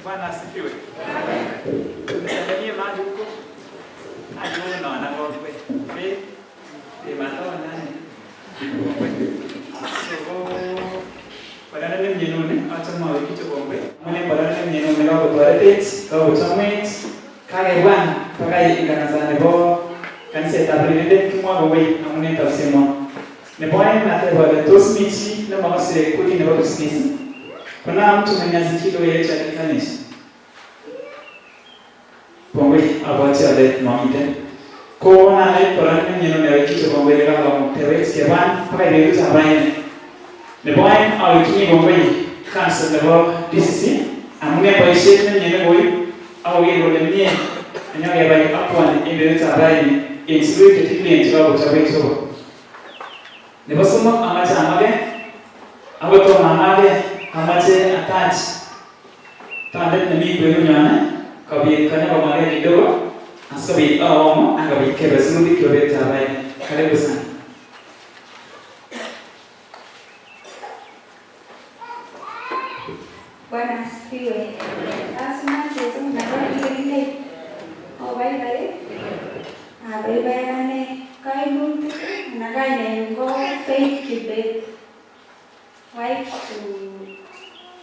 Bwana asifiwe. Nisalimie mahali huko. Aje na wanagombe. Matao nani? So, para nale mjenone, acha mawe kicho gombe. Mune para nale mjenone kwa toilet, kwa toilet. Kage bwana, kage ingana nebo kanisa tabrinde kimwa gombe, amune tafsimo. Nebo na tebo de tosmichi na mawase kuti nebo tosmisi. Kuna mtu mwenye azikilo yeye cha kanisa. Gombe abati ale mamite. Ko na le porane nyino ne kicho gombe ga ga tewet ke ban pa le tu sabaine. Ne boy au kini gombe kansa ne bo DCC amune paise ne nyene boy au ye ro le mie. Anya ga bai apwan e le sabaine e siru ke tikle en tiba bocha beto. Ne bosomo amacha amage abato mamage amache attach. Tande ne mi gwe nyana kabi kanya ba mage kidogo. Asabi awamo angabi kebesundi kioreta bai karibu sana. Bwana asifiwe. Lazima Yesu mnaona ile bai bai kai mungu na kai nengo faith kibet wife to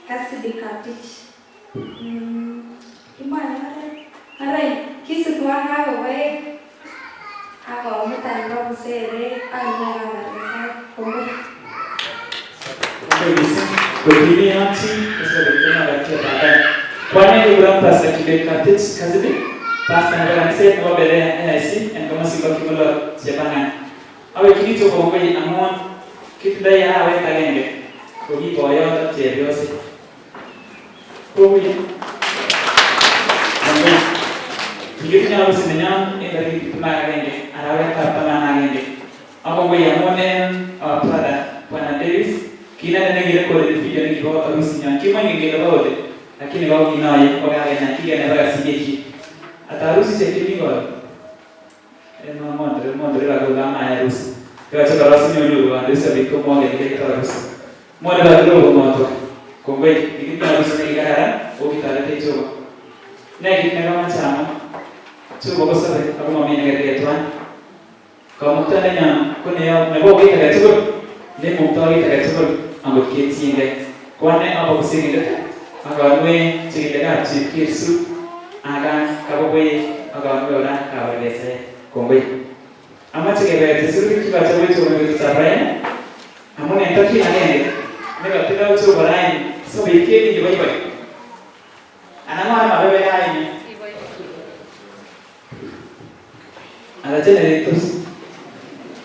custody cottage. Imana Aray, kisu kwa hapo wewe. Hapo mtandao msere au kombe. Begini nanti kesulitan ada kita. Kwana ni orang pas kita katit kasih pas tanggalan saya mau bela NIC, yang kamu sih kalau kita siapa nak. Awe kini tu kombe amon kita dah ya awe tagenge. Kogi boyo tak cerio sih. Kombe. Begitu harus menyang dari kemarin arawe pertama ini. Apa yang monen pada Bwana Davis kina na ngira ko de video ni ko harus nyang kima ngira ba ode. Lakini wao kinaye kwa gari na kiga na basi gechi. Atarusi sekini ko. Mondre la gola na harusi. Kwa sababu rasmi ndio ndio ndio sababu kwa moja ile harusi. Moja la ndio moto. Kombe begitu harus ngira ukitale techo. Nagi kama chama Cuba kau sahaja, aku mau minyak dari Tuhan. Kau mukta nanya, kau naya, nebo kita kaya cuba, ni mukta kita kaya cuba, anggut kiri ni. Kau naya apa bersih ni dah? Agak nue ciri dah, ciri kirsu, agak kau boleh, agak nue orang kau boleh saya, kau boleh. Ama ciri kaya sesuatu kita cuba itu capai. Amun entah kini ni, mereka tidak cuba lain, sebaik ni juga baik. Anak mana apa bela ini? Ada generator,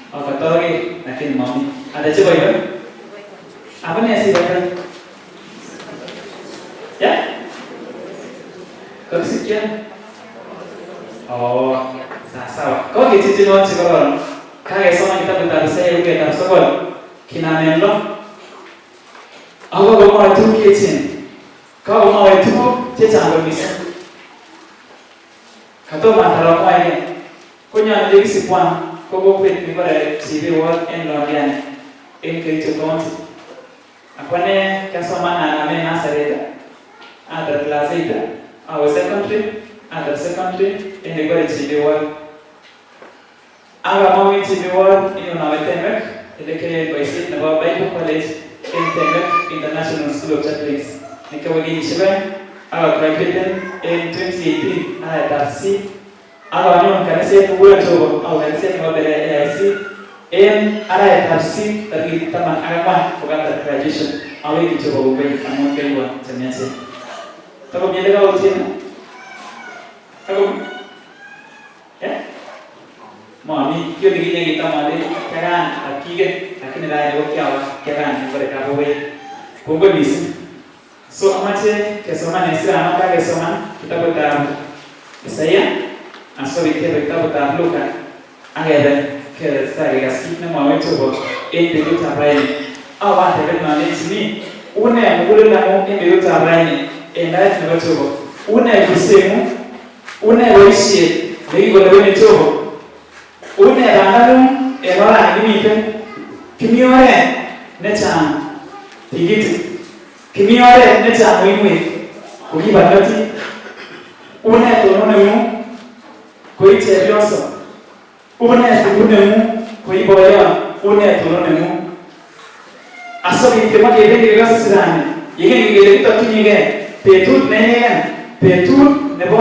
apa tahu lagi? Nakin mami. Ada coba ya? Apa nih sih bapak? Ya? Kesekian? Oh, sawa. Kau gitu cuma sekolah. Kayak sama kita bentar saya juga tak sekolah. Kina nemlo. Aku mau itu kitchen. Kau mau itu cecah berbisa. Kau masalah apa ini? Kunya jadi sipuan, kau pet ni pada CV work and logian, kerja konti. Apa ni kasama anak mana sareda, ada kelas itu, our secondary, ini pada CV work. Agak mau CV work ini nama temek, ini kerja basic nama Bible College, ini temek International School of Chaplains. Ini kau begini siapa? Agak graduate in 2018, ada tafsir. Agak ni orang kanisa itu boleh coba, awak kanisa ni boleh NIC, ada tafsir dari teman agama bukan tradition, awak itu coba ubah, amun keluar macamnya sih. Tapi bila kau ujian, kau, ya, mami, kau begini kita mali, kan, akhirnya dah jauh kan, mereka ubah bisa. So amace kesoman Islam maka kesoman kita bertamu. Saya Asal kita bertamu kan, akhirnya saya skip nama itu bos. Ini dulu capai. Awak terus nanti sini, una mula nama ini dulu capai. Enggak cuma coba. Una bersemu, una bersih. Lagi boleh ni coba. Una rangarum, orang ini kan, kimi orang, necang, tinggi. Kimi orang necang win. kokibakati une tononeng'ung koi chepyoso, une sikuneng'ung koi boyon, une tononeng'ung. Asobit kemakebendi kekase sirani, yeken kekele kitokyinigei betut nenyegen, betut nebo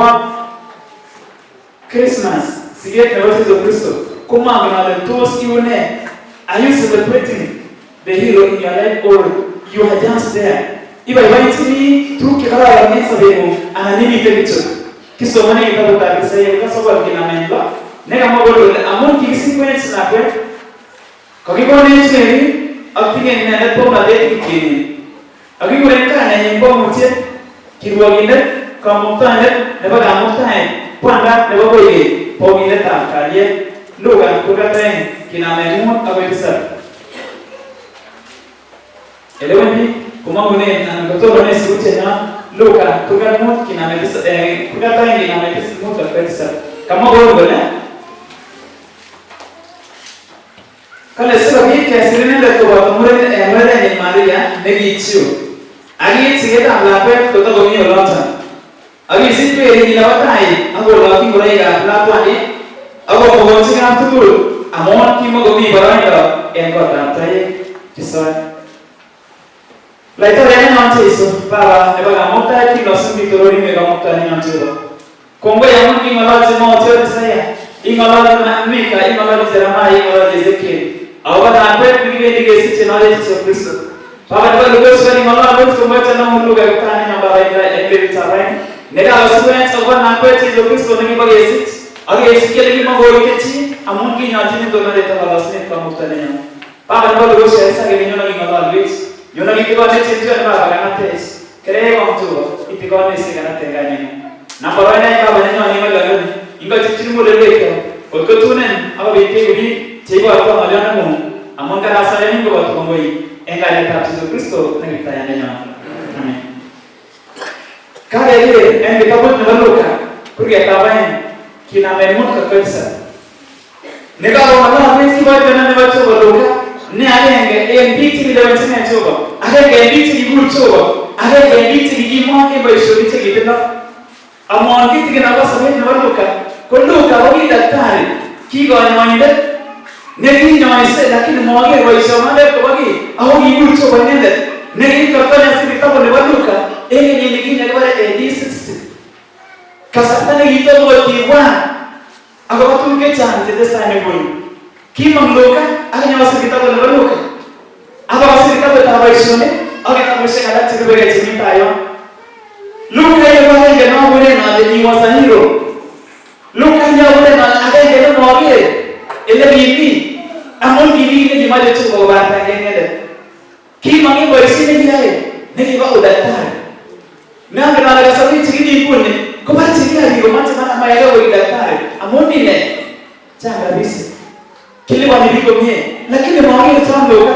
Christmas, siget nebo Jesu Kristo, komangen ale tos iune. Are you celebrating the hero in your life or you are just there? Ibaibaitini tuguk chekararan en sobeng'ung anan imite kityo. Kisomane kitabutab Isaya kasokol kinamendo nekamwa kole amun kikisikwech lakwet kakikonech Mary ak tinye inendet bomnotet kityenyin. Akikuren kanenyin bomutiet, kirwokindet, kamuktaindet nebo kamuktaet, kwandat nebo koikeny, bokindetab kalyet. Luka kokataeng kinamen 5-7. Elewendi komangunen anan kotokonen sikutyenyon Luka kokataeng kinamen 5-7. Kamwa kole kale sikobit kesir inendet koboto murenenyin Maria nekiityu. Akiit sigetab lakwet kotokomi oloton. Akisich Mary nebo tai akolokyi ngoroikab lakwandit akomokonchi kaptugul amun kimakomi boroindo en kotab toek chesoe. Laitorianenyon Jeiso, Baba nebo kamuktaet, kilosun kitororinwek kamuktainenyon Jehova. Kongoi amun king'ololchi maotiot Isaya, ing'ololchi Mika, ing'ololchi Jeremiah, ing'ololchi Ezekiel. Akobo lakwet nekibendi kesiche nolet Jesu Kristo. Baba nebo Lugoshka ing'ololwech komoche nemu Luka kiptanenyon Baba en betutab raini. Nekakosubech akobo lakwet Jesu Kristo nekibokesich. Akesikyele kimakoikechi amun kinyolchini tononetab kalosnet kamuktainenyon. Baba nebo Lugoshka isakele nyono king'ololwech. Nyono kitikone chentuan Baba kanatech. Kerei Jehova, itikone sikanaten kanyeng'ung. Namboroinai Baba nenyon ing'ololwech. Ingochikchini mulelwekyo. Kotkotunen akobit kekubik cheiborto ng'olyoneng'ung amun karasayanin koboto kongoi en kainetab Jesu Kristo ne kiptayandenyon. Amen. Kakeker en kitabut nebo Luka kurketab aeng kinamen 5-7. Nekakong'ololwech kiboityonon nebo Jehova Luka ne agenge en biik chekilewenchine Jehova, agenge en biik chekikur Jehova, agenge en biik chekikimong en boisionik chekitindo. Amwon kitikin akobo sobet nebo Luka, ko Luka ko ki daktari, ki konyoindet nekinyoise lakini moker boisionotet kobo ki ako kikur Jehova inendet nekikotonyasi kitabu nebo Luka en kenyit nikinye kibore AD 60. Kasarta nekitomo kibwan akobo tuguk chechang chetestai nguni. Kimong Luka akonyosir kitabu nebo Luka akosir kitabutab boisionik ak kitabusiek alak cherubekei chemi tai yon. Luka yebo agenge nokuren ale he was a hero. Luka nyokuren ale agenge nemoker elekimi amun kimi nekimoche Jehova kobartagei inendet. Kimong en boisiet nekiyoe nekibo udaktari. Nangen ale kasarwek chekimi nguni kobarchingei biik komoche mayai koik daktari amun ine chang rabisiek. Kiliponi biik komie lakini moker chon Luka.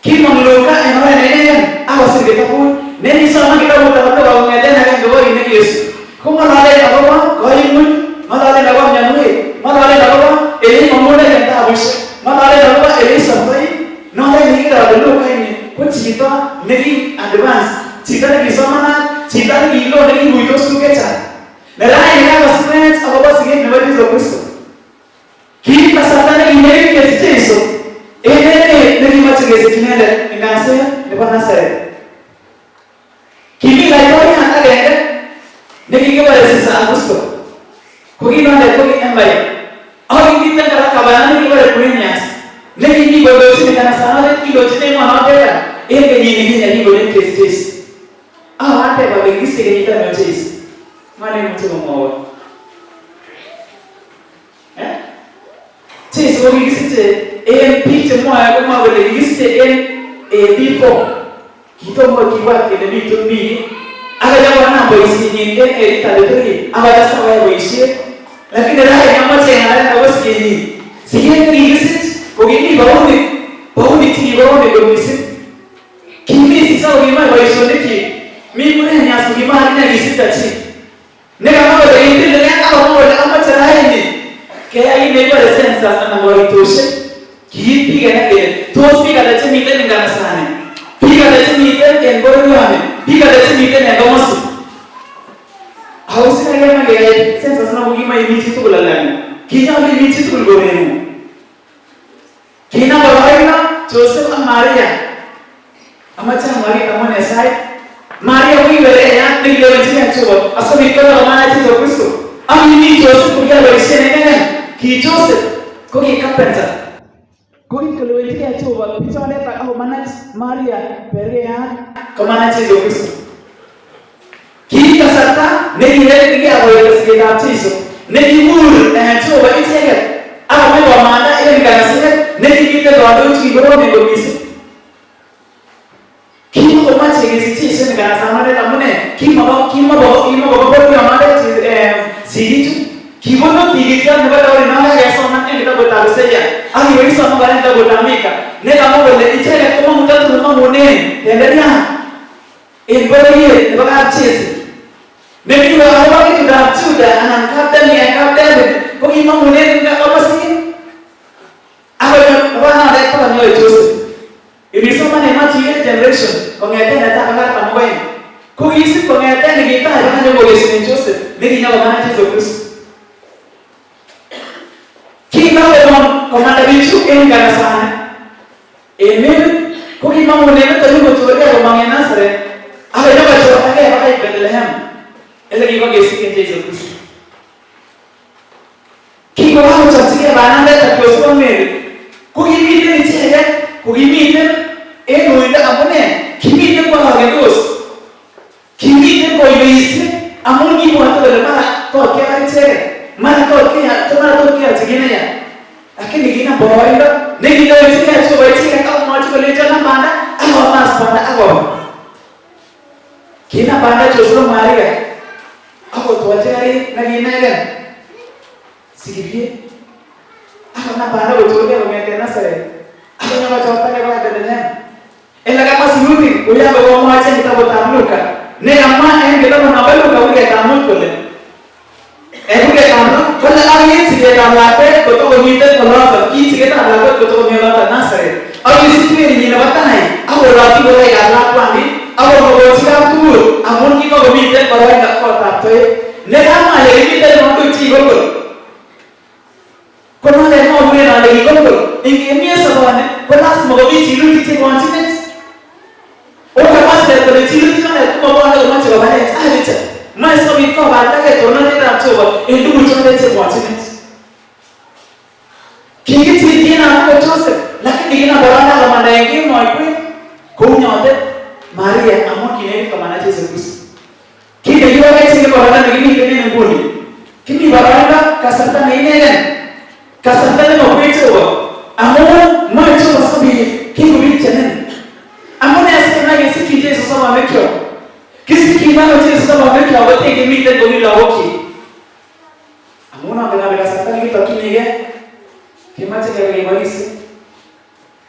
Kimong Luka en oret nenegen akosir kitabut nenisome kitabutab Luka kong'eten agenge koi nekiyesu. Kong'ololen akobo koimuch, ng'ololen akobo mionwek, ng'ololen akobo eleimong'une en tabusiek, ng'ololen akobo eleisobtoi. Noton nekikere ale Luka ini ko chito neki advance, chito nekisomanat, chito nekilo nekikuitos tuguk chechang. Neraini kakosibech akobo siget nebo Jesu Kristo. Kiib kasarta nekinekit kesich Jeiso en emet nekimoche kesich inendet nganaset nebo Nazareth. Kimi laitoriat agenge nekikibore Caesar Augusto. Ko kinondet ko ki empire. Ako kimiten kora kabana nekikibore Quirinius nekimi koindochin nganasanotet kindochin emonotet en kenyit nikinye kikonet kesich Jeiso. Ateb ale kikisiche kenyit ainon Jeiso? Ng'o nemuche komwowon? Jeiso ko kikisiche en biik chemwoe komwoe kole kikisiche en AD 4. Kitomo kibwat kele mitun biik akayakonam boisienyin en AD 33 akotesta koyai boisiet. Lakini raini amoche ng'alek akobo sigenyin. Siget nekikisich ko kimi bounik chekibounik kot missing. Kimi sisa kokimoe boisionikyik. Mi Quirinius kokimoe akine kisipto chi. Nekamwa kole kitililek akomwa kole amoche raini keyai nekibore census anan koitosiek. Kiit biik kenai kele tos biik ata chemiten nganasani, biik ata chemiten en bororioni, biik ata chemiten en komosi kaya sensa sana bugi mai miti tu bulan kina beli miti tu goreng kina bawa na Joseph and Maria amacha Maria kamu nesai Maria bugi bere ya ni lewe sini acuba asal ikut mana sih Kristo ini Joseph bugi lewe sini kan ki Joseph kogi kapensa kogi lewe sini acuba bicara tak mana Maria bere ya kemana sih Kristo ki kasarta negi hele negi awoy kesige daptiso negi mur to ba itege aba me ba mana en ganasihe negi kite do adu chi goro me go miso ki mo ma chege si chi sen ganasa mare tamune ki ma ba ko ko amade sigitu ki mo no tigi kya ne ba ore na ga so na en ta bota seya ani wei so no ga ta bota mika ne ga mo le itege ko mo ta tu mo ne enderia en boriye ne ba ga chesi Maybe you are walking to that too, and I'm captain here, captain. Who you want to name the opposite? I will run that for your Joseph. If you someone in my generation, come here, then attack a way. Who is it? Come here, then again, I don't know in Joseph. Maybe you have managed to lose. King of the one, Commander Bichu, in Garasana. Amen. Who you want to name the Lugo to the Roman Nazareth? I will never show again, Bethlehem. Ela que vai esse que Jesus Cristo. Que agora o church que vai andar tá que os homens. Kugi meeting ni chega, kugi meeting e no ida amone. Que meeting ko ha gedos. Que meeting ko ibe amon ki mo to le mara to ke vai chega. Mara to ke ya to mara to ke ya chigi na ya. Akini gina boy ndo, ne gina chega cho vai chega ka mo cho le jana banda, amo mas banda amo. Kina banda cho Maria. Ako tuwajari naginaigan sige ako na banda betul ke mengenai nasare ako nyawa cawta ke bala dadanya elaga pas yuti uya bawa mo aja kita botamul ka ne amma en kita menabalu ka uya tamul kole uya tamul wala lagi sige tamlate betul komite kolot ki sige tamlate betul komite nasare aw isi ni ni nabatanai ako rati bola ya lapani ako mo siya tur amon ki ko komite bola ka ko tapte ne kama le komite no to chi gol kono le mo bre na le gol inge mi sabane konas mo bi chi lu ti coincidence o ka pas de ko chi lu ti na ko mo na ko ma ba ne ta le cha mai so mi ko ba ta ke to na ne ta cho ba e du mo cho ne ti coincidence ki ki ti na ko Joseph lakini gina barana la mana yengi mo ikwe ko nyote Maria amo kine ko mana Jesus Kristo kine yo ga chi ko barana ni kine ne boni kini barana kasarta nei ne kasarta ne mo pecho amo mo cho sabi ki ko bi chenen amo ne ase na ge si ki Jesus sama mekyo kisi ki na Jesus sama mekyo abate ke mi te ko ni la hoki amo na ga kasarta ni to kine ge kimache ke marisi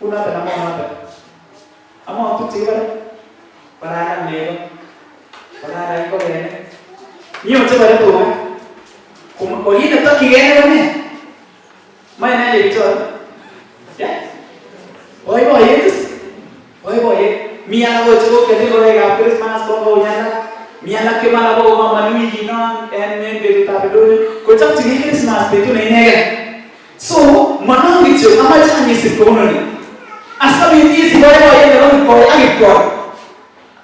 una ta namo mata amo tu tiba para nero para dai ko ne niyo che bare to ko yi na to ki ge ne mai na le to ya oi boy mi ala go cho ke de go ga Christmas ko go yana mi ala ke mala go ma manu yi no en men be ta be do ko cha ti Christmas be to ne so mana bicho amacha ni sikononi asabi ni si boy ye ro ko ai ko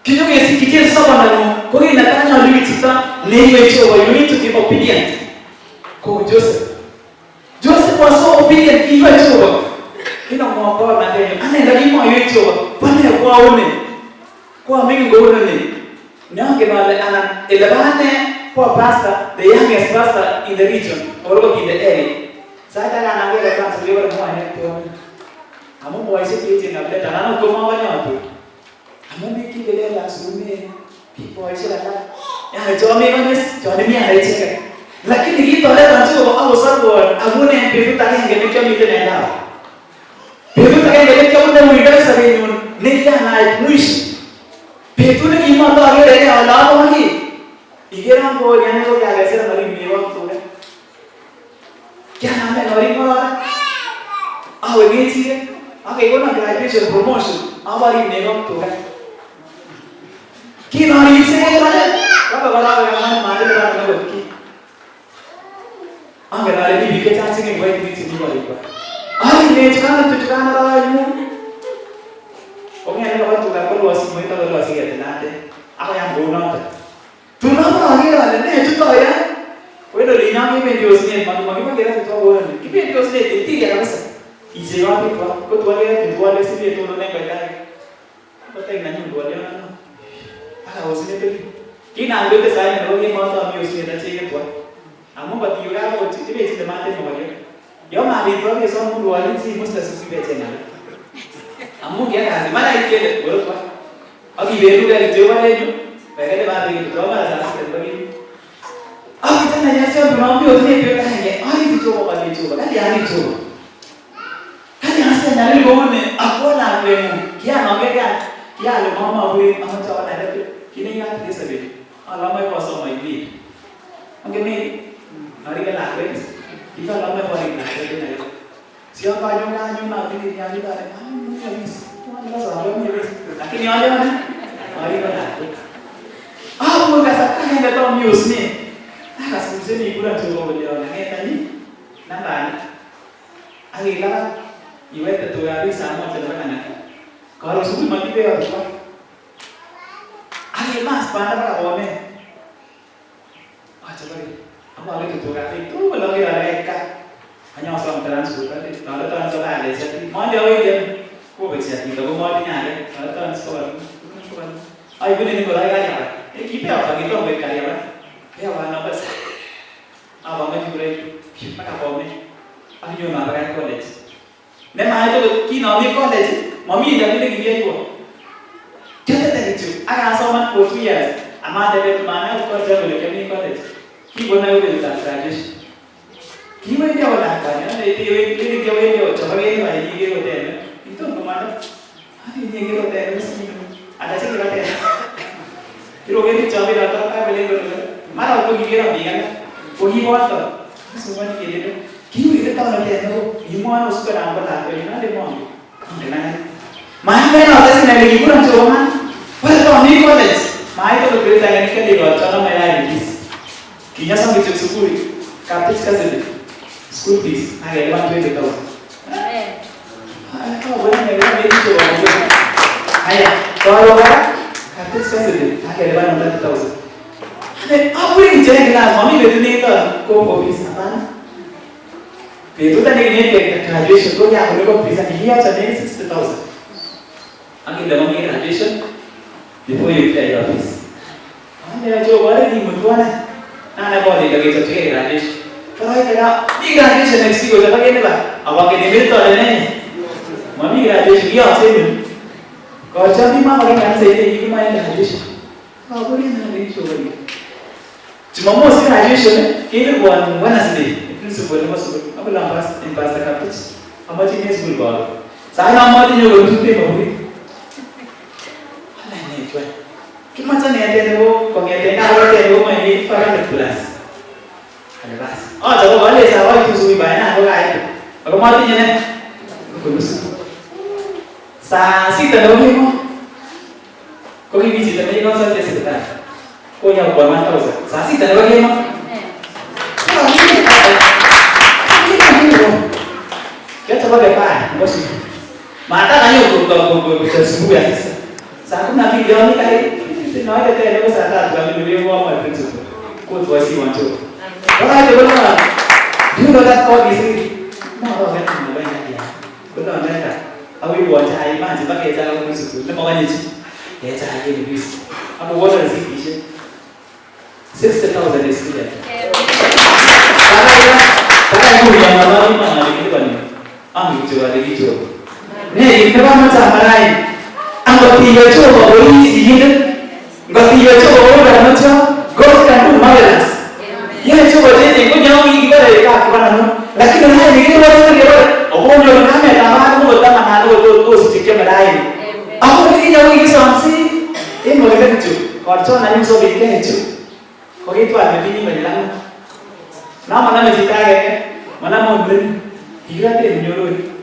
kinyo ke si kike sabana no ko ina tanya limita ne yecho you need to be obedient ko Joseph was so obedient ki yecho ina mo ko na de ana ndagi mo yecho bane kwa one kwa mingi go ne nyange na le ana elabane kwa pastor the youngest pastor in the region or in the area. Saya tak nak lagi datang sebelum bermuat ni tu. Kamu buat seperti ni, boleh tanah nak cuma banyak tu. Kamu bikin dia langsung ni, people itu datang. Yang jauh manis, jauh ni ada cakap. Laki ni kita ada tancu, awak serba, aku ni betul tak yang kita macam itu ni dah. Betul tak yang kita macam itu muda sekali ni, ni dia naik muis. Betul ni iman tu agak ada Allah lagi. Ikan aku yang ni aku agak serba lagi mewah tu. क्या नाम है नौरी मोरा आवे गई थी आगे को ना ग्रेजुएशन प्रमोशन आवारी नेगम तो है कि नौरी से क्या है कब बड़ा बड़ा मारे बड़ा बड़ा की chance ngin wait ni sini balik ba ai ne chukana ra yu Oke, kalau tu kan luas, mungkin kalau luas kita nanti, apa yang guna tu nama lagi lah, ni itu tahu ya. Kau itu lihat ni video ni, macam kita tu tahu ni, video ni tinti dia apa sih? Istilah ni tu, kau tu ada tu ada sih dia tu orang yang berada, kau tak ingat ni dua dia mana? Ah, usni tu, kina ambil tu saya ni, orang yang mau tahu usni tu cakap tu, amu bati orang tu cakap itu mati macam ni. Yang mati tu dia semua dua ni sih mesti susi baca ni. Amu dia kan, mana itu boleh apa? Agi beru dari Jawa ni, pernah lepas itu Jawa ada satu lagi. Agi tu nanya siapa nama dia usni dia kata, itu Jawa kan dia ni Jawa. Kan yang saya nari bawa ni, aku nak bemu, kia nama kan, kia lu mama beri, amu Jawa ada tu, kini yang tu dia sebut, lama pasal mai ni. Mungkin ni, hari kan nak beri, kita lama beri nak beri. Siapa yang nak beri dia ni ada. Lakini wale wana waliona hapo kasaka nenda toa news ni akasimseni kula chogo leo na ngeta ni namba agila iwete tu ari sama chana kana kalau subuh mati dia apa agila sepana para bome coba ni apa lagi tu itu lagi ada eka hanya asal transport tadi kalau transport ada jadi mau dia Kau baca kita kau mau tanya ada, kalau sekolah, ayo ni kau lagi apa? Kita apa kita buat karya apa? Ya apa nama sah? Apa macam tu kita apa ni? Aku juga nak pergi college. Memang itu kita ni college, mami dah ni dia tu. Kita tak itu. Agar asal 4 years, ama ada mana kerja boleh kami college. Kita boleh boleh tak graduation. Kita dia boleh kan? Ini dia boleh coba ini lagi dia boleh. Itu kemana? Hari ni kita tanya mesti ada sih kita tanya. Kira kita cabai datang apa boleh berlaku? Mana aku kira dia kan? Pergi buat tu. Semua ni kira tu. Kira kita tahu nanti ada tu. Iman usuk nampak tak? Ini ada mau. Mana? Mana ada sih nanti kita orang coba mana? Pada tahun ni college. Mana itu kita tanya ni kan dia buat cara mana ini? Kini sampai cuci school. Kapit kasih. School fees. Ada 120,000. Kau boleh nak beli tu apa? Ayah, kalau orang kata sekali, akhirnya mana tak tahu. Apa yang jadi kelas? Mami betul ni kan? Kau office apa? Betul tak ni graduation? Kau yang aku office ni dia jadi 60,000. Akhirnya mami graduation before you apply office. Anda coba lagi mutuana. Anak boleh lagi cakap graduation. Kalau kita ni graduation next week, kita bagaimana bah? Awak kena beli tu ada ni. Mami graduation dia apa ni? Kalau jadi mama kan saya ini main graduation. Kau boleh nak lagi coba ni. Cuma mesti graduation ini bukan sendiri. Itu sebuah masuk. Apa lampas impas tak kapit. Apa jenis school baru. Saya nama dia juga betul betul baru. Alah ni tuan. Kita macam ni ada tu. Kau ni ada nak ada tu main ni farang kelas. Ada pas. Oh, jadi boleh saya itu suami banyak orang itu. Kalau mati je ni. Bagus. Sa sita lagi mo. Kau ni bisita ni kau sahaja sebentar. Kau yang buat mantau sah. Sa sita lagi mo. Kita coba berapa? Bos. Mata tanya kau sembuh ya. Sa aku nak video ni kali. Noi kita ni bos ada kami video mau apa tu? Kau tu asyik macam. Kalau ada benda, dia dah kau di sini. Mau orang yang banyak dia. Betul tak? Aku buat cahaya macam pakai cara aku susu. Lepas mana sih? Ya cahaya ni bis. Aku buat dari sini. 60,000 sekian. Kalau aku yang mana ni mana ni kita ni? Ambil jual lagi jual. Ni kita macam mana ni? Angkat tiga jual boleh sih ni. Angkat tiga jual boleh macam God can do marvelous. Ya coba jadi kau jangan pergi kepada mereka kepada anu. Lagi mana ni kita boleh pergi kepada. Aku jual kami tamar aku betul mana tu sedikit menaik. Aku ni jangan pergi samsi. Ini boleh tu. Kalau nanti so bikin tu. Kau itu ada bini berjalan. Nama cerita ke? Mana mau beri? Hingga dia menyuruh.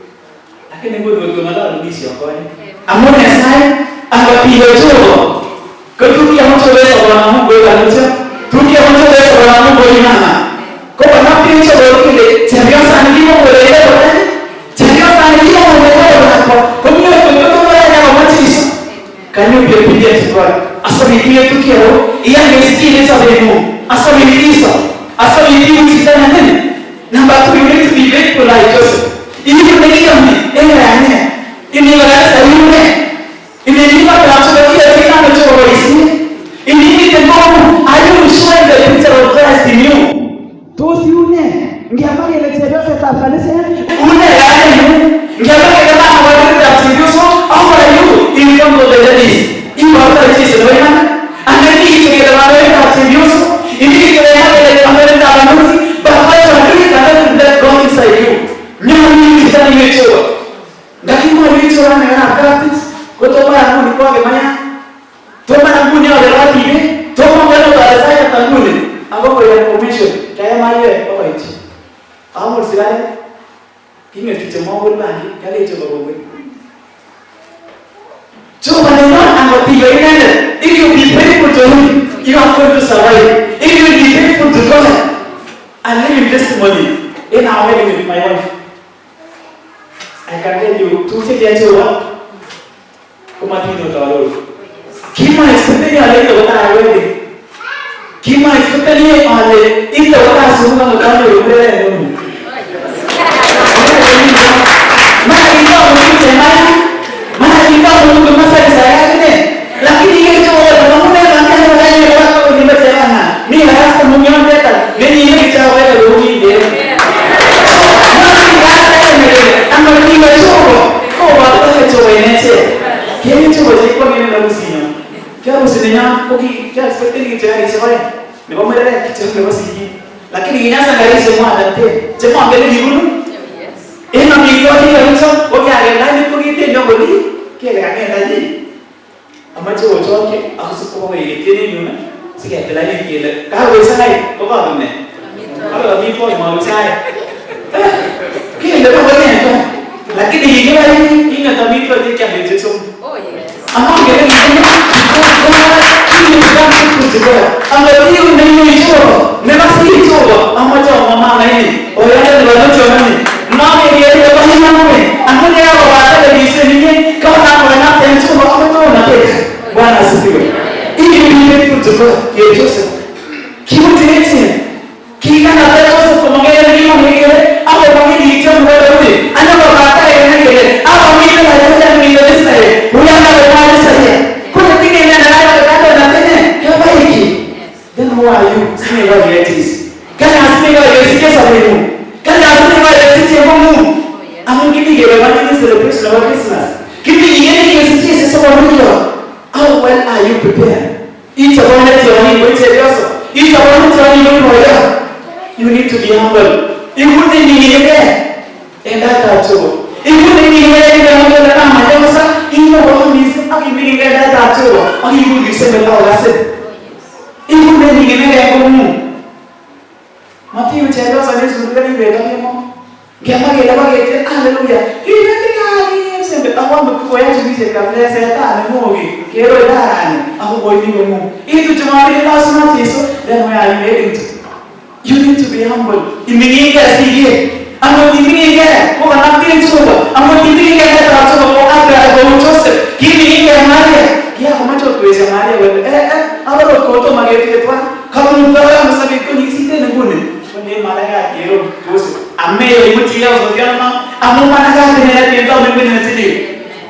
Lagi ni buat malah lebih siapa ni? Amun yang saya, angkat tiga coba. Kedua yang coba seorang kamu boleh macam. Tu dia macam orang boleh mana? Kau pernah pergi hicho kile chambia sana kimo kuelewa kwa chambia sana kimo kuelewa kwa hiyo kwa mara ya machiso kanyo pia pia tukao asabidie tukio iya ngesikile sabenu asabidisa asabidie mtitana nene number 2 you need to be faithful like Joseph ili kumekia mimi yani ini wala sayune ini nipa kwa sababu ya tina mchogo isi ini ni tembo ayu showing the picture of Christ in you tosi une ngiamani ile tebose tafanese une yani ngiamani kama hawaje tatizo au ayu in front of the ladies in what is it right now and then he together with tatizo ini kile ile kamera tabanuti but why you are that God inside you nyinyi kitani mechoa lakini mwicho wana practice kutoka yangu ni kwa kemanya toma na nguni wale watu hivi toma wale darasa ya tanguni ambapo ya information kaya mali kwa hichi amo silale kinga kicho mambo bani kale hicho babwe choma ni not angotiyo inene if you be faithful to him you are going to survive if you be faithful to God and live in testimony in our wedding with my wife I can tell you tusikiachoa kama tino tawalo kima expecteni ale kwa wedding kima expecteni ale ita kwa sunga mkano yule ndio maana ingawa Mungu masa isayane lakini hiyo wanamuona wanaanza kufanya watu nimesema mimi hasa Mungu anataka mimi hiyo cha wewe rudi ndio Kini chuo chiko ngene na usino. Kia usininya koki kia expecting it ya isore. Ni bomba ile kitu kwa siki. Lakini inasa ngari sema adate. Sema ngene hibulu. Yes. Ina miko ni ruso koki ale nani koki te nyongoli. Kile ngene ndani. Amacho choke akusuko wewe tini nyuna. Sike telani kile. Ka wesai ko ba dunne. Ala miko ma wesai. Kile ndo bwana. Lakini hiyo kinga tabitwa tiki amejeso. Oh yes. Among ngene ni angalia unaicho nemasi hicho amacha mama nani oyana ni watoto nani mama yeye kwa nini mama angalia hao wale niseme kama na tencho watoto na pesa bwana asifiwe ili ni kitu kwa Joseph kimutetea kikana Joseph kwa ngere ni mwingine hapo kwa nini hicho wewe ana baba yake ngere hapo mimi na yeye ni ndio huyana wale sasa kuna tingine na then who are you? See me what it is. Can you ask me what it is? Yes, I will. Can you ask me what it is? I'm giving you a wedding celebration of Christmas. Give me any yes, how well are you prepared? Each of one at your own yourself. Each of one at your own. You need to be humble. You wouldn't be there. And that's all. You wouldn't be there in the middle of the night. You know what means? I'll be meeting that too. Or you would be saying, oh, that's it. Ibu ni ngene ya kumu. Mati uchelo sana sungani bega kemo. Gema gela bagete haleluya. Ile ndio sembe tawa mko ya chini kabla seta ni mogi. Kero ndani aho boy ni gomu. Itu tumari la sana tiso then we are heading to. You need to be humble. Iminga sige. Amo iminga ko na tinso. Amo iminga ta tso ko abra ko Joseph. Kiminga Maria. Kia kama chokweza Maria wewe abaro koto magete kwa kama mtara msabi ko nisite ngune kone malaga kero Joseph amme yimutiya zogyama amu managa tena tendo mbele nsidi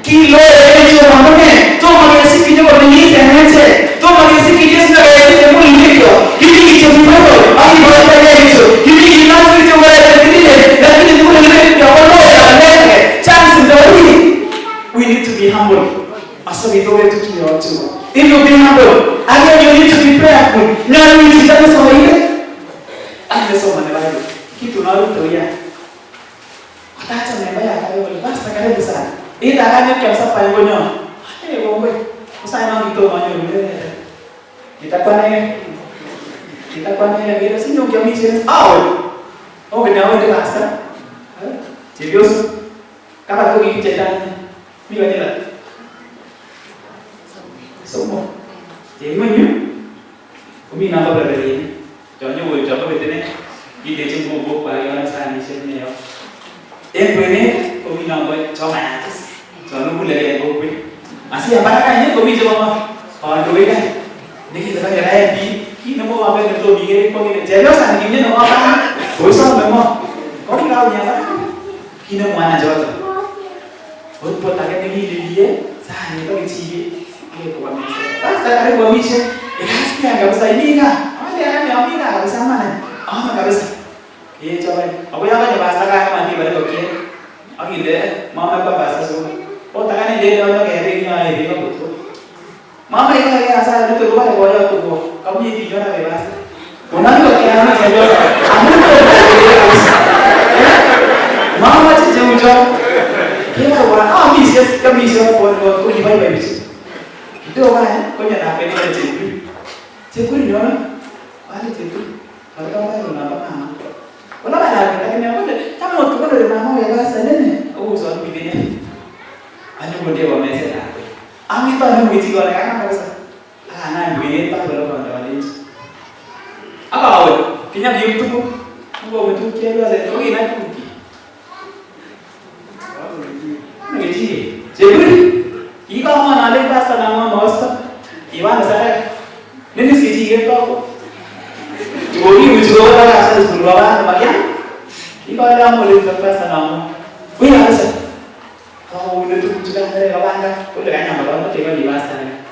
kilo ejo mamone to magesi kinyo ko ni sense to magesi kinyo sina yeye mu ndiko kiti kicho mmoja ai bora yecho kiti kinacho kicho bora kiti lakini mu ndiko ya wao ya chance ndio we need to be humble asa vitowe tukiwa watu. If you be humble, again you need to be prayerful. Nyari mtitane sawa ile. Angesoma na Bible. Kitu narutoya. Hata mbaya kayo basta karibu sana. Ita kanya kwa sapa ngonyo. Hata ngombe. Usai na ngito manyo ile. Itakuwa na ile sio kwa mimi. Okay, na wewe basta. Chibioso. Kama tukikitendana. Mimi wajela. Somo. Jadi mana? Kami nampak berbeda. Jangan jauh jauh betul ni. Ile chungu kwa hiyo sana niseme yo. Kwene ko binongo cho matis. Cho lu le ko kwe. Asi baraka ni ko bi jo ma. Ko we ka. Niki ta ka ra bi ki no mo ba be to bi ke ko ni je lo san ni no ba. Ko so me mo. Ko ki ra nya ba. Ki no mo na jo to. Ko po ta ke ni li ye sa ni to ki chi ke ko ba mi. Basta ka ko mi che. Ikasikia kabisa ininga. Ana amiga kabisa mana. Kabisa. Ye coba. Aku yang kan bahasa kan mati pada dokter. Aku ide mama apa bahasa semua. Oh tangan ini dia orang kering ni ada dia betul. Mama itu lagi asal itu luar boleh tu. Kamu ni tidur nak bebas. Mana tu kaya mana tidur. Amu tu kabisa. Mama macam jauh. Dia orang kami siapa pun tu ibai ibai bisu. Itu orang kau jangan apa ni ada cikgu. Cikgu ni mana? Ada cikgu. Kalau tahu apa nama apa? Kalau ada kita ni apa? Kamu tu kan ada nama yang bahasa ni. Oh soal begini. Anu boleh bawa mesej aku. Ami tu anu biji kau nak bahasa. Anak begini tak boleh bawa balik. Apa awal? Kena dia tu. Aku betul kira bahasa. Oh ini nak tu. Biji. Cikgu. Ika mana ada bahasa nama bahasa. Iwan saya. Ini sikit je kau. Jadi ujian orang asal sekolah apa bagian? Ika ada mulai bahasa nama. Wih apa sih? Kau udah tu ujian dari kawan kan? Kau dah kaya malam tu tiba di bahasa ni.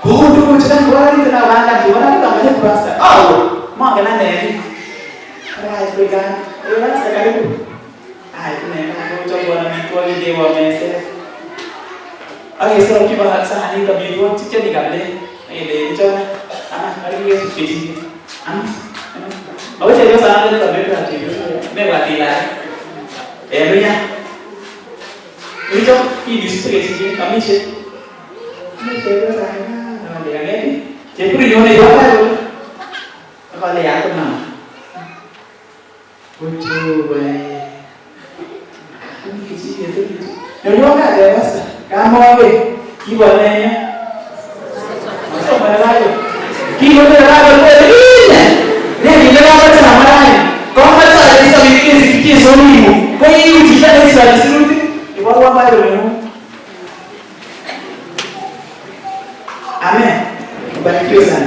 Kau tu ujian kau ni tengah kawan kan? Cuma nanti tak banyak bahasa. Oh, mak kena ni. Rai berikan. Orang sekali tu. Itu ni kan. Kau coba nak itu lagi dewa mesej. Agar sebab kita bahasa ni kami tu cicak ni kami. Ini macam mana? Hari ni kita Aku cakap sana tu tak boleh cikgu. Ni berarti lah. Ni ya. Ini jom ini display cikgu kami cik. Ni cakap sana. Nama dia ni. Cikgu ni mana dia apa tu? Apa dia aku nama? Ucu baik. Ini kecil itu kecil. Yang mana ada bahasa? Kamu apa? Kibat ni. Masuk mana lagi? Kibat ni lagi betul. Ni dia apa cara mana? Kau macam ada sikit soni. Kau ini ujian ni sudah disuruh tu. Ibu apa itu? Amen. Bagi Tuhan.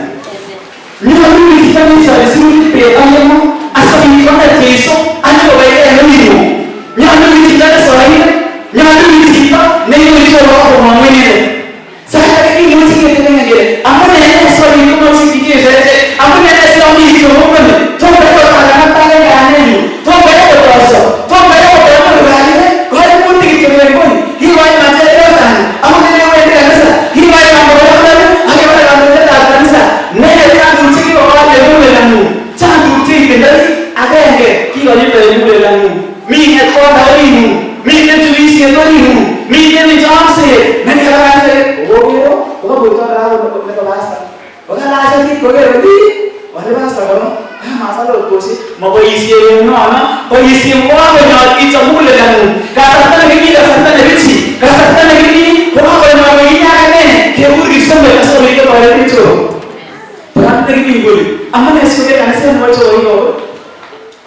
Ni orang ujian ni sudah disuruh tu. Pertama mu asal ini kau ada Yesus. Anda baik yang ni mu. Ni orang ujian ni sudah ini. Ni orang ujian ni ujian orang orang ni. Saya ini ujian ni dia. Apa ni? Asal ini kau masih fikir saya. Apa ni? Ini cuma tu berapa kali tanya yang ni, tu berapa dosa, tu berapa berapa kali ni, kau ada pun tiga kali pun, hiwai macam apa? Aku ni hiwai dia nasa, hiwai macam apa? Aku hiwai macam apa? Tak nasa. Ni jangan uji orang yang boleh lalu, jangan uji kita. Ada yang ke, kita ni boleh lalu. Minyak kau tahu ini, minyak tulis yang tahu ini, minyak ni jam se, nanti apa se? Oh, kau betul tahu betul bahasa. Kau lahir ni kau berarti. Wala bahasa kalau masalah tu sih, mau isi yang mana, mau isi yang apa yang kita mula lalu, kasatan lagi kasatan lagi, orang mau ini ada ni, kebur kisah mereka mereka pada itu, berapa lagi boleh, aman esok kan saya mau coba itu,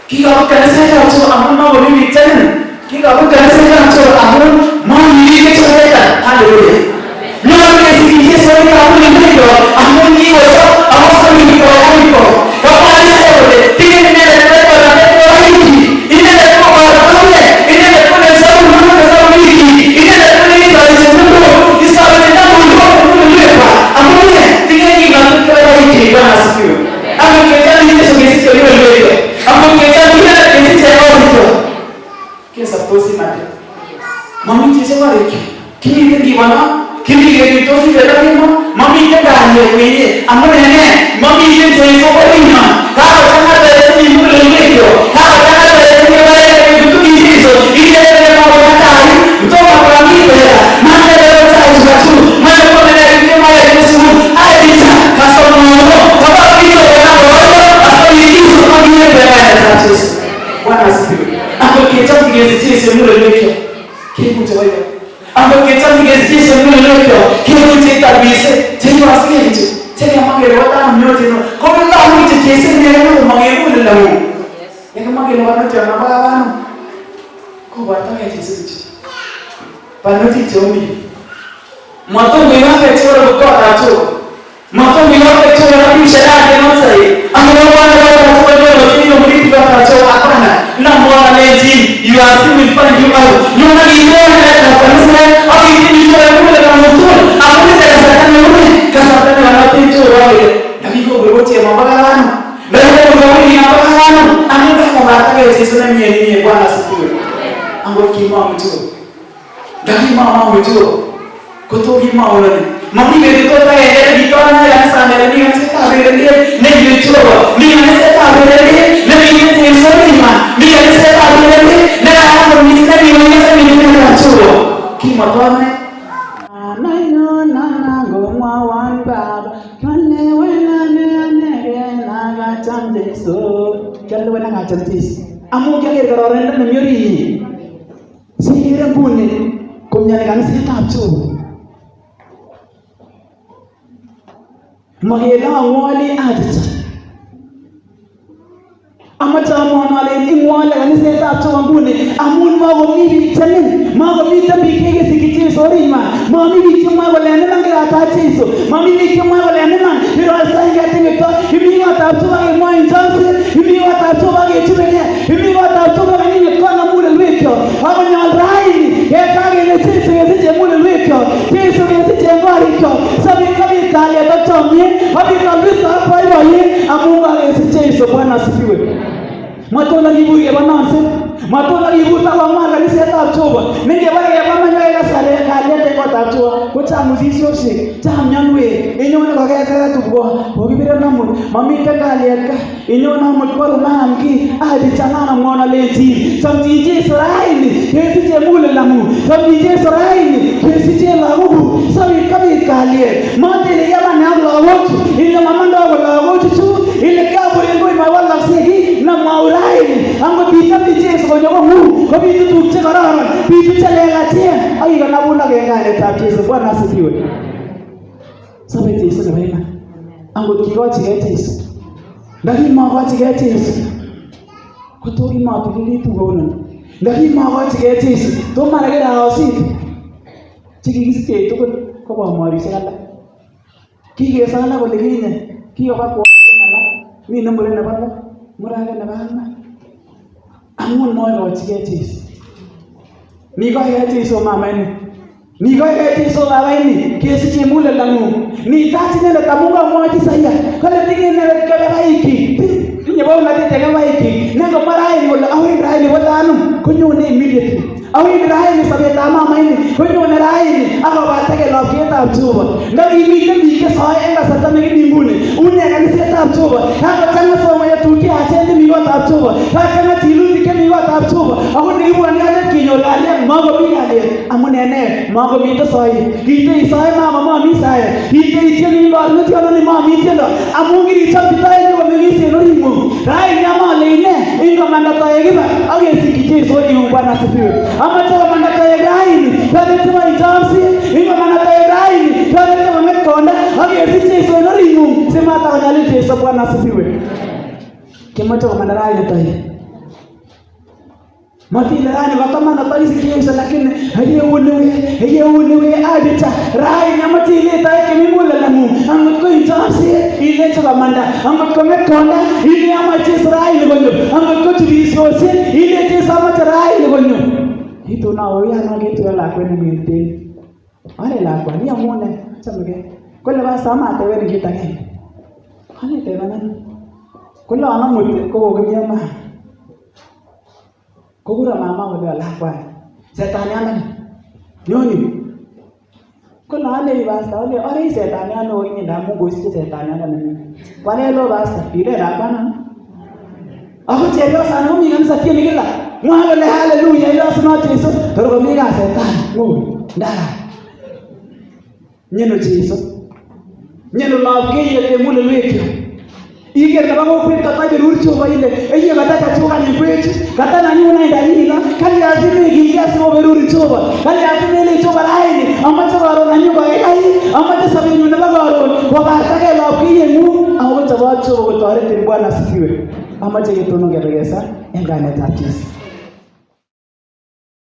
kita apa kan saya coba aman mau boleh bicara, kita apa kan saya coba aman mau ini coba kan, haleluya, ni orang yang sikit saya aman ini itu, aman ini itu, aman ini itu. Kau ada apa? Tiga ni ada apa? Ada ini. Ini ada apa? Ada ini ada apa? Ada sama ini. Ini ada apa? Ini ada semua. Ini sama kita mulu apa? Apa ni? Tiga ni macam kita ini bahasa tu. Apa kita ni sesuatu yang berbeza. Apa kita ni ada ini sesuatu itu. Kita suppose mati. Mami cakap apa? Kini ni gimana? Kini ni tu sih ada ni mah. Mami cakap ada ni. Apa ni? Mami ini saya sobat ini. Kalau sangat ada ni mula lagi tu. Kalau sangat ada ni mula lagi tu ini so. Ini ada yang mau kata. Betul apa ni dia? Mana ada orang sesuatu. Mana pun ada ini mana ini semua. Ada bisa. Kasar mau. Kalau ini orang orang asal ini semua dia berada di atas. Wana sipi. Aku kita tiga sisi semula lagi. Kita coba ya. Aku kita tiga sisi semula lagi. Kita cerita bisa. Jadi masih itu. Jadi apa yang kita tahu ni, kau tahu ni cerita ni, kita mengenai mana lalu. Yakama kile wanati anabana. Ko bataka Yesu. Panuti chomi. Mato miwake chora kutoka tu. Mato miwake chora bishara kama sai. Amwana watu wajua ndio mliki kwa chora hapana. Na mwana lezi you are still with fun you are. You are in there na kanisa au hivi ndio kule kama mtu. Hakuna darasa kama wewe. Kama tena wanati chora wale. Na hivyo wote ya mabagano. Na hivyo wao ni mabagano. Anaenda kwa bataka Yesu na mimi Bwana asifiwe. Ango kima mtu. Dari mama betul, kotor kima orang ni. Mami betul tak ada di tanah yang sana ni yang saya tahu dia ni betul. Ni yang saya tahu dia ni yang saya ni mah. Ni yang saya tahu dia ni orang miskin ni yang saya ni betul. Kima tuan ni. Nayo nana gomawan bab, kane wena ne naga candeso. Kalau wena naga candes, amu kaya orang ni nyuri. Sihir pun ni. Kumnyalakan saya tak tahu. Magela wali adat. Amata mwanale ingwale kan saya tak tahu ambune. Amun mago miri chanin, mago miri tapi kege sikit sorry ma. Mami miri mago lene lang kaya tak ciso. Mami miri mago lene lang. Hiro asal yang tinggal tu, himi wa tak tahu bagi main jangan, himi wa tak tahu bagi cuma himi wa tak tahu bagi ni kau nampu lelaki. Apa nyal rai? Kage ni ciso ni ciso mula lelaki. Ciso ni ciso bari kau. Sabi kami kaya tak tahu ni. Habis kalau apa ini, amu kage ciso Bwana asifiwe. Matola ibu ya bananse, matola ibu tawa ni saya tak coba. Mungkin bagi apa menjaga saya kalian tengok tak coba. Kau cakap musisi sih, cakap nyanyi. Ini orang kaya saya tu buat. Bagi bila namun, mami kalian kah? Ini orang namun kalau maham ki, di channel nama leci. Sampai je serai ni, kesi je mula lamu. Sampai je serai ni, kesi je lagu. Sampai kami kalian. Mati ni yang mana lagu? Ini mama dah lagu tu. Ini kau boleh kau bawa langsung na maurai amo bisa dice so nyoba hu ko bitu tukche kararan bitu chalega che ai kana buna ke ngane tapche so Bwana asifiwe sabe Yesu na wema ango kiwa chige Yesu ndani mawa chige Yesu kotori ma tulili tu gona ndani mawa chige Yesu to mara ke daosi chigi kisike to ko ba mari sala kige sala ko legine kiyo ba ko na mi nambure na ba muraga na bana amun moyo chiketis ni ko yati so mama ni ko yati so baba ni kesi chimule langu ni tati nenda tamunga moja saya kale tige ne kale baiki ni bo na tete kale baiki nengo marai wala awi rai wala anu kunyo ne immediately awi rai ni sabe tama maini kunyo ne rai aba batake lo kieta chuba ndari ni ke sai enda satame ki dimbune une kan seta chuba hapa kana so ya tuki atende mi wata chuba kana tilu dike mi wata chuba aku ni bu anda kinyo lale mago bi lale amunene mago mi to sai kite sai mama mi sai kite icheni lo no ti ono ni mama mi tendo amungi ri chap tai ni ko mi se no ri mu rai nyama leine ingo manda to yegiba au yesikije so ni Bwana asifiwe ama to manda to yegai ni kale tuma itamsi ingo manda to yegai ni kale tuma mekonda au yesikije so no ri mu sema ta wanyalite so Bwana asifiwe kemoto manda rai ni tai mati rai ni kama na tai sikije lakini heye unewe adita rai na mati ile tai kemimula lamu angot ko itamsi ile to manda angot ko mekonda ile ama rai ni gonyo angot ko tibisosi ile te sama rai ni gonyo itu na oya na gitu la kwani minte ale la kwani amone chamge kole ba sama te wer kita ke ale te bana kole ana mo ko go nyama ko gura mama wala la kwani setani ana nyoni kole ale ba sa ole ore setani ana o ni na Mungu isi setani ana nini wale lo basta ile la bana aho chelo sana umi kanisa kia nikila mwale haleluya ila sema Yesu toromiga setani ngo ndara nyeno Yesu nyeno lagiye te mule lwekyo iger na bango kwita taje rurcho baile eye batata choka ni kwetu katana ni unaenda nini kali azime gingia sio beruri choba kali azime ile choba laini amacho baro na nyumba ai amacho sabi nyumba baro kwa bataka lagiye mu au choba choba kwa tare Bwana asifiwe amache ketonon kebekesa en kainetab Jesu.